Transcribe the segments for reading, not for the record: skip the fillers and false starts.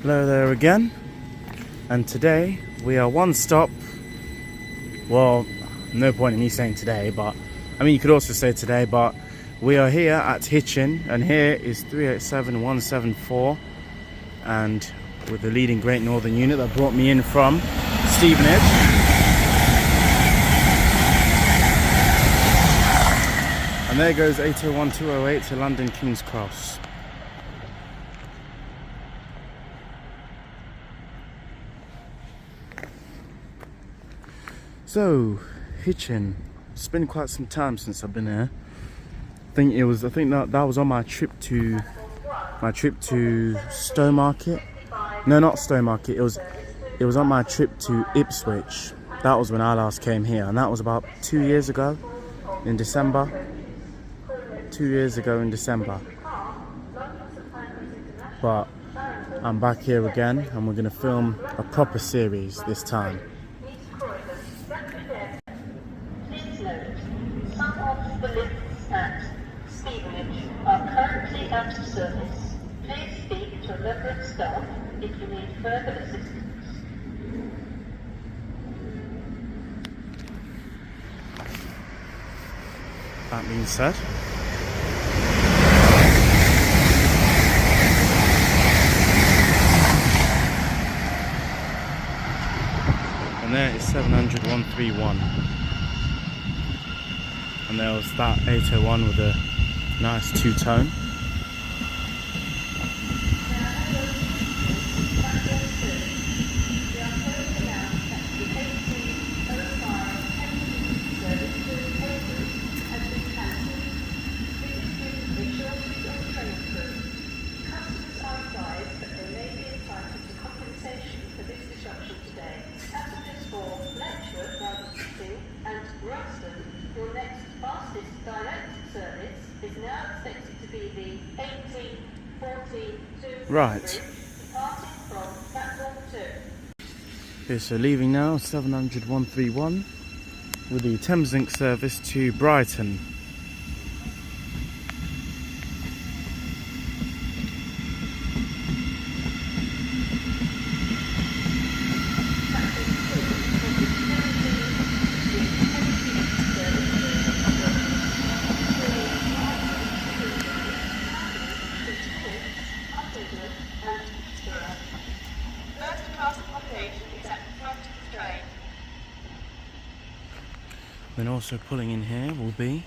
Hello there again, and today we are one stop. Well, no point in me saying today, but I mean you could also say today, but we are here at Hitchin, and here is 387174, and with the leading Great Northern unit that brought me in from Stevenage. And there goes 801208 to London King's Cross. So, Hitchin. It's been quite some time since I've been here. I think that was on my trip to Stowmarket. No, not Stowmarket. It was on my trip to Ipswich. That was when I last came here, and that was about 2 years ago in December. 2 years ago in December. But I'm back here again, and we're going to film a proper series this time. Some of the lifts at Stevenage are currently out of service. Please speak to a member of staff if you need further assistance. That being said, and there is 700-131. And there was that 801 with a nice two-tone. Your next fastest direct service is now expected to be the 1842 Right. departing from platform 2. Okay, so leaving now, 700-131 with the Thameslink service to Brighton. Then also pulling in here will be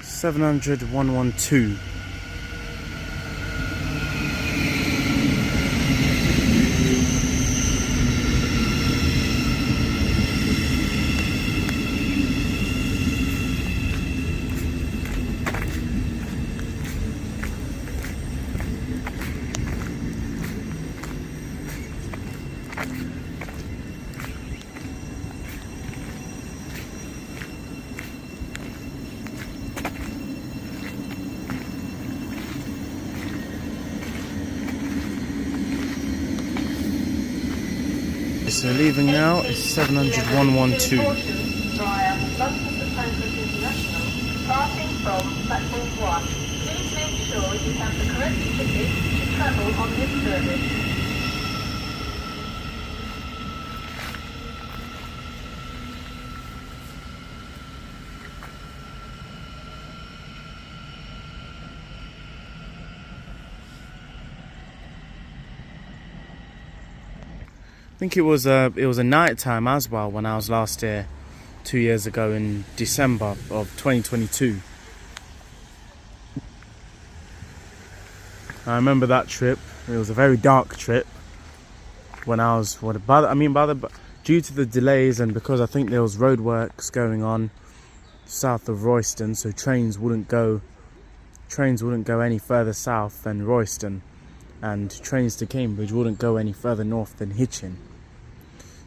seven hundred 112. So leaving now is 700-112. Via London International, departing from platform 1. Please make sure you have the correct ticket to travel on this service. I think it was a night time as well when I was last here 2 years ago in December of 2022. I remember that trip. It was a very dark trip when I was due to the delays and because I think there was roadworks going on south of Royston, so trains wouldn't go any further south than Royston, and trains to Cambridge wouldn't go any further north than Hitchin.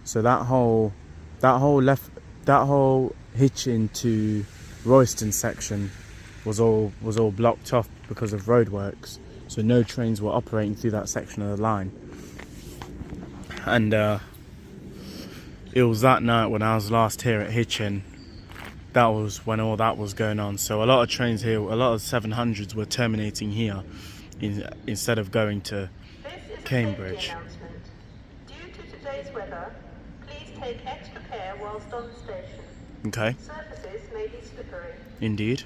So that whole that whole Hitchin to Royston section was all blocked off because of roadworks, so no trains were operating through that section of the line. And it was that night when I was last here at Hitchin, that was when all that was going on. So a lot of trains here, a lot of 700s were terminating here instead of going to Cambridge. Due to today's weather, please take extra care whilst on the station. Okay. Surfaces may be slippery. Indeed.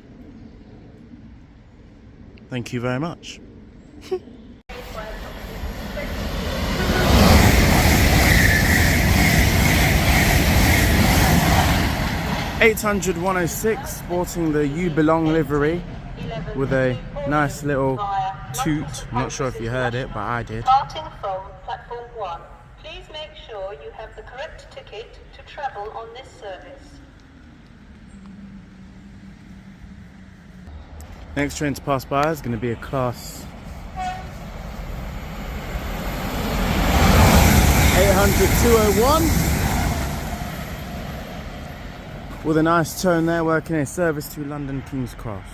Thank you very much. 800-106, sporting the You Belong livery with a nice little toot. I'm not sure if you heard it, but I did. Starting from platform 1, please make sure you have the correct ticket to travel on this service. Next train to pass by is going to be a class 800-201 with a nice tone there, working a service to London King's Cross.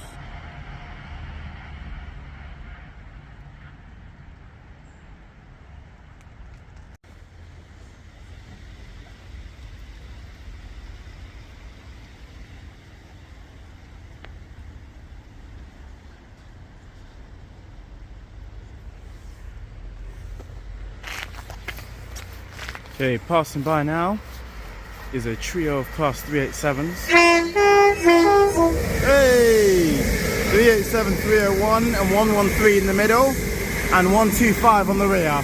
Okay, passing by now is a trio of class 387s. Hey! 387, 301 and 113 in the middle and 125 on the rear.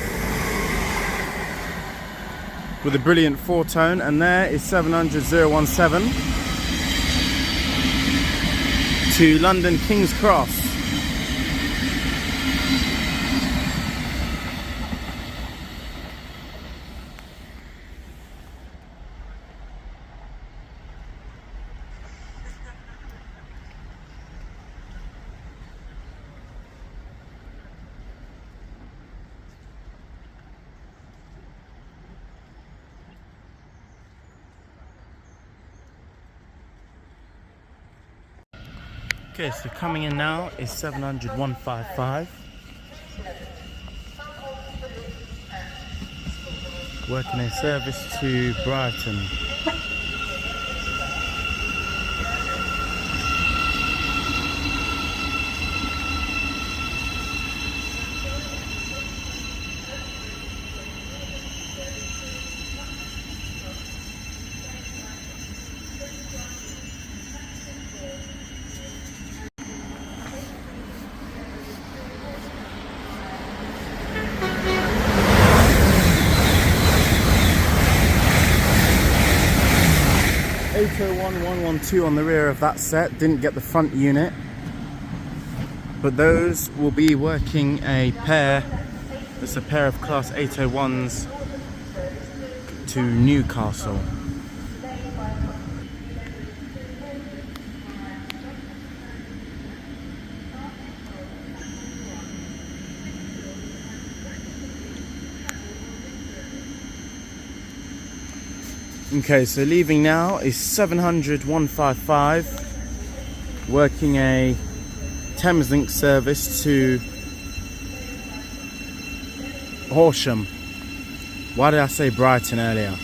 With a brilliant four-tone, and there is 700-017 to London King's Cross. Okay, so coming in now is 700-155. Working a service to Brighton. (801-112) on the rear of that set. Didn't get the front unit, but those will be working a pair. It's a pair of class 801s to Newcastle. Okay, so leaving now is 700-155, working a Thameslink service to Horsham. Why did I say Brighton earlier?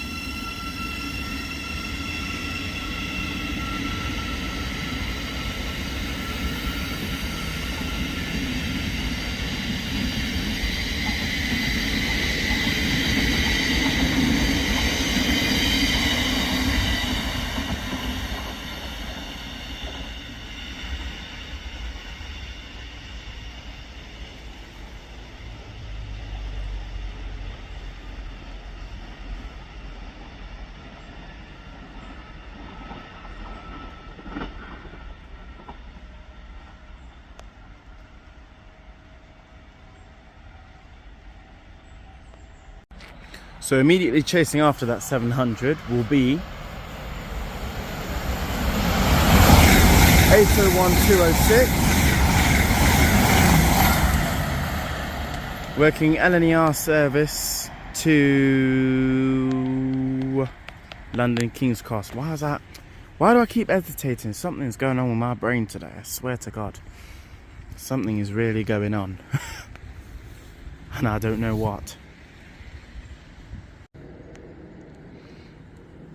So immediately chasing after that 700 will be 801-206, working LNER service to London King's Cross. Why is that? Why do I keep hesitating? Something's going on with my brain today. I swear to God. Something is really going on. And I don't know what.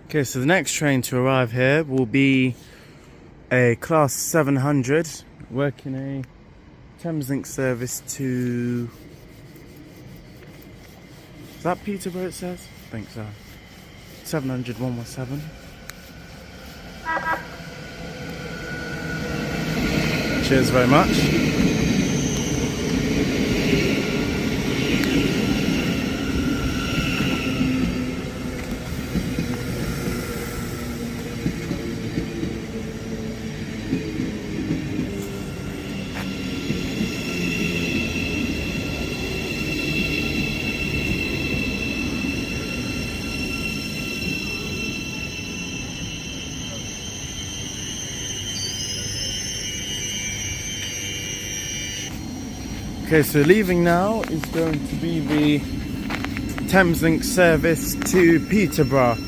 Okay, so the next train to arrive here will be a Class 700 working a Thameslink service to... Is that Peterborough it says? I think so. 700 117. Cheers very much. Okay, so leaving now is going to be the Thameslink service to Peterborough.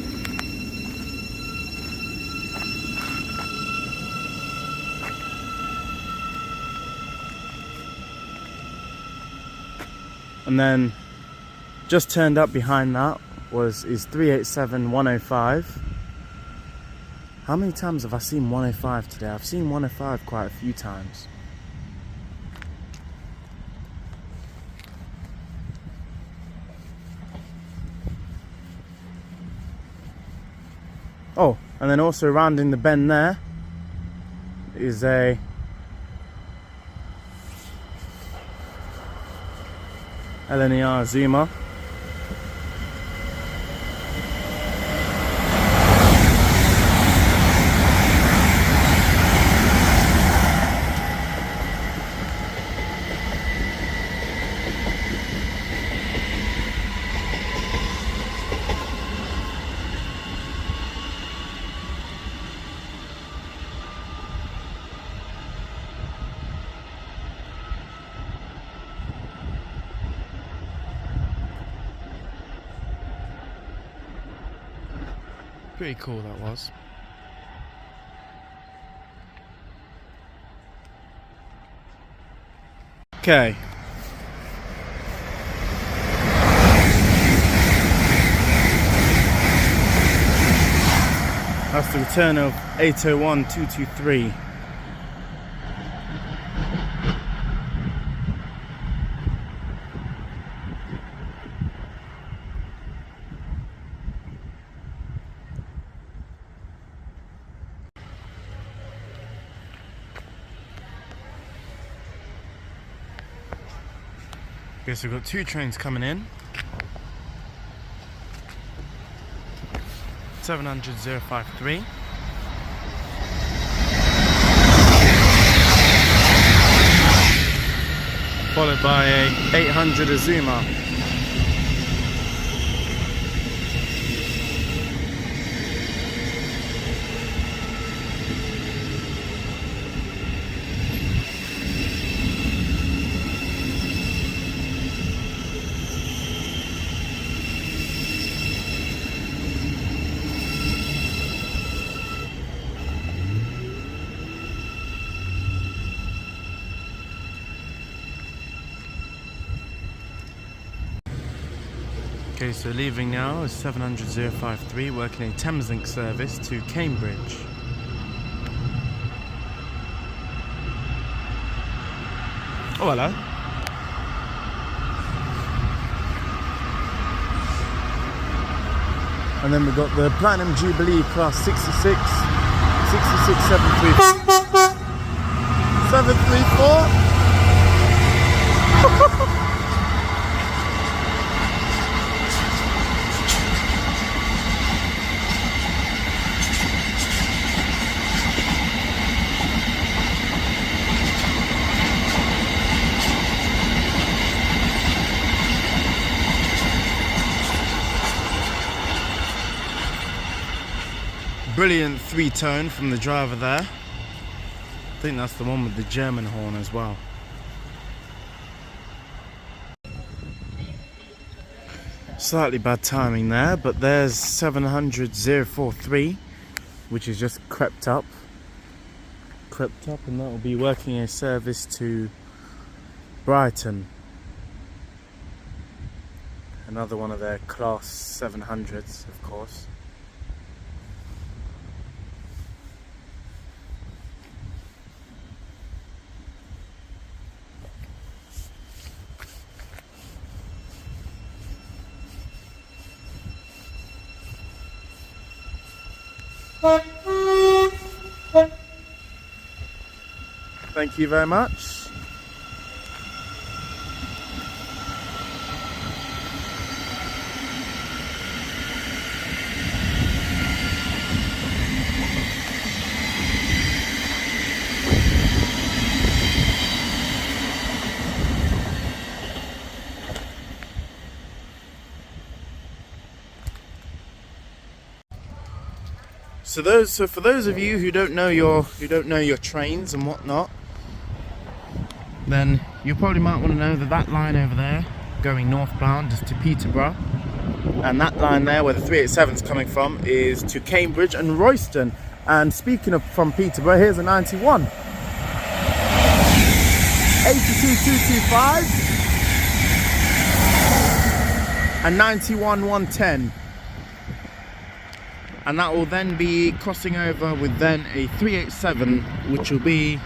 And then just turned up behind that is 387 105. How many times have I seen 105 today? I've seen 105 quite a few times. Oh, and then also rounding the bend there is a LNER zoomer. Pretty cool that was. Okay. That's the return of 801 223. Okay, so we've got two trains coming in. 700 053. Followed by a 800 Azuma. Okay, so leaving now is 700 053, working a Thameslink service to Cambridge. Oh, hello. And then we've got the Platinum Jubilee Class 66 734. Brilliant three-tone from the driver there. I think that's the one with the German horn as well. Slightly bad timing there, but there's 700-043, which has just crept up, and that will be working a service to Brighton. Another one of their class 700s, of course. Thank you very much. So for those of you who don't know your trains and whatnot, then you probably might want to know that that line over there going northbound is to Peterborough, and that line there where the 387 is coming from is to Cambridge and Royston. And speaking of from Peterborough, here's a 91 82225 and 91-110. And that will then be crossing over with then a 387, which will be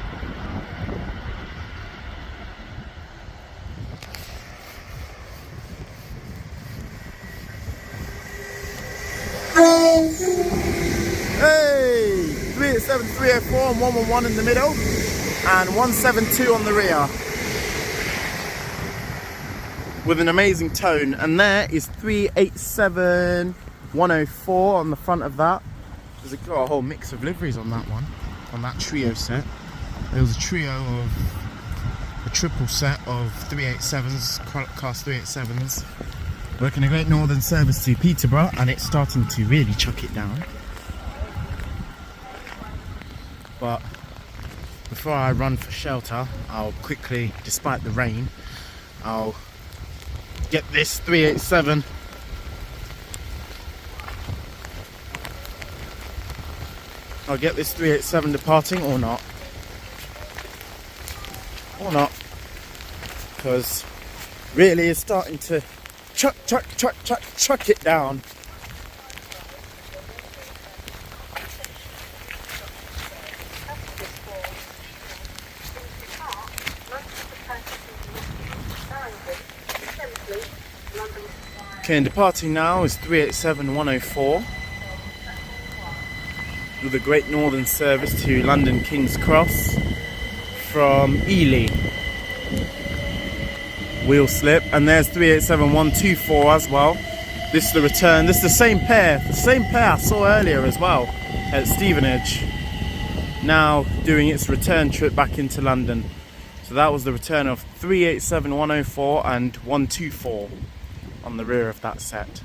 hey, 387, 304 and 111 in the middle, and 172 on the rear, with an amazing tone. And there is 387 104 on the front of that. There's got a whole mix of liveries on that one, on that trio set. There was a triple set of 387s, class 387s, working a Great Northern service to Peterborough, and it's starting to really chuck it down. But before I run for shelter, I'll quickly, despite the rain, I'll get this 387 departing or not, because really it's starting to chuck it down. Okay, and departing now is 387-104 with a Great Northern service to London King's Cross from Ely. Wheel slip, and there's 387-124 as well. This is the return. This is the same pair I saw earlier as well at Stevenage, now doing its return trip back into London. So that was the return of 387-104 and 124 on the rear of that set.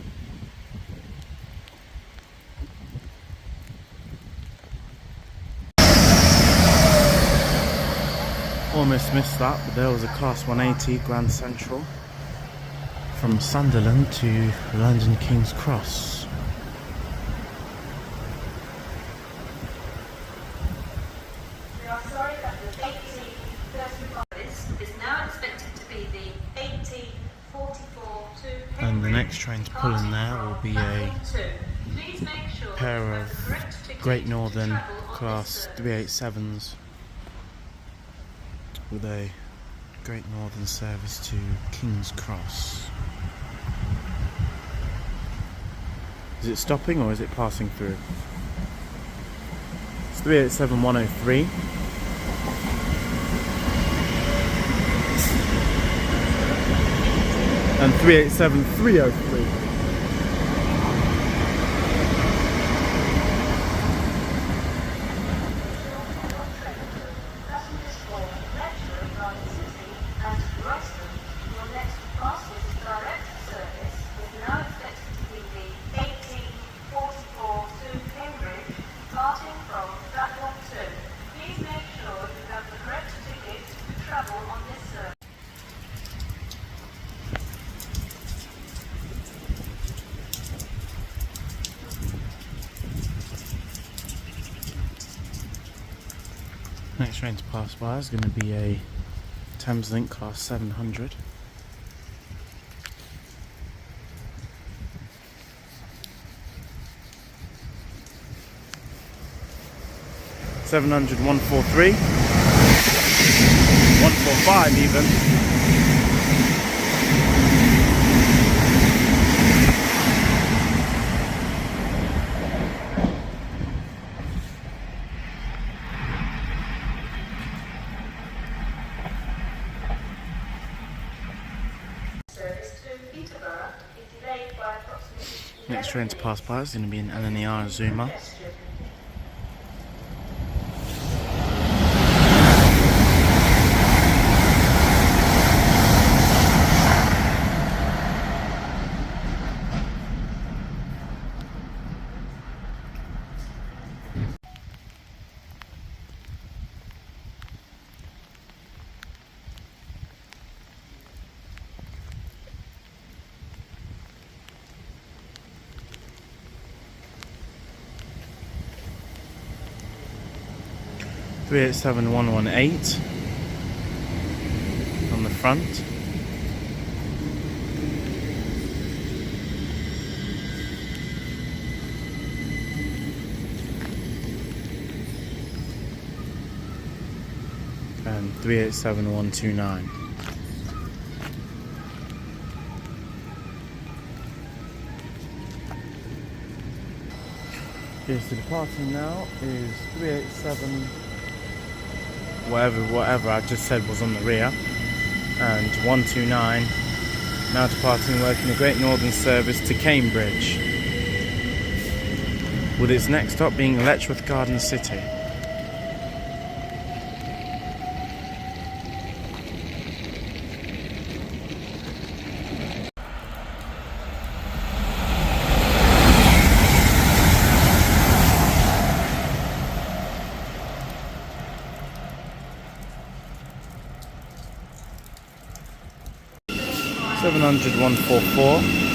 Almost missed that, but there was a class 180 Grand Central from Sunderland to London King's Cross. We are sorry that the 80 is now expected to be the 8044 to And the next train to pull in there will be a pair of Great Northern class 387s with a Great Northern service to King's Cross. Is it stopping or is it passing through? It's 387-103. And 387-303. Next train to pass by is going to be a Thameslink class 700. Seven hundred 143, 145 even. Service to Peterborough is delayed by approximately Next train to pass by is going to be an LNER Zoomer. pedestrians. 387118 on the front. And 387129. Yes, the departing now is 387 whatever I just said was on the rear, and 129 now departing, working the Great Northern service to Cambridge, with its next stop being Letchworth Garden City. Seven hundred 144.